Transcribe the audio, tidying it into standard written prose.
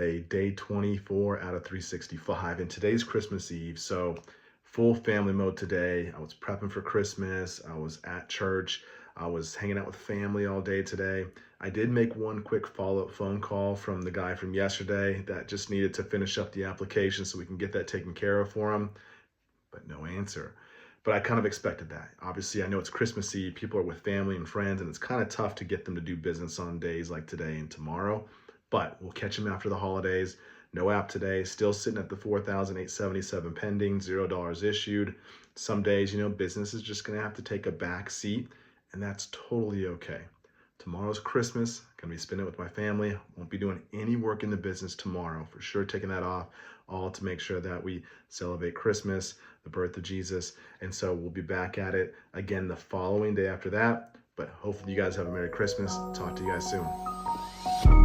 Hey, day 24 out of 365, and today's Christmas Eve. So, full family mode today. I was prepping for Christmas. I was at church. I was hanging out with family all day today. I did make one quick follow-up phone call from the guy from yesterday that just needed to finish up the application so we can get that taken care of for him, but no answer. But I kind of expected that. Obviously, I know it's Christmas Eve, people are with family and friends, and it's kind of tough to get them to do business on days like today and tomorrow. But we'll catch them after the holidays. No app today, still sitting at the 4,877 pending, $0 issued. Some days, business is just gonna have to take a back seat, and that's totally okay. Tomorrow's Christmas, gonna be spending it with my family. Won't be doing any work in the business tomorrow. For sure, taking that off, all to make sure that we celebrate Christmas, the birth of Jesus. And so we'll be back at it again the following day after that. But hopefully you guys have a Merry Christmas. Talk to you guys soon.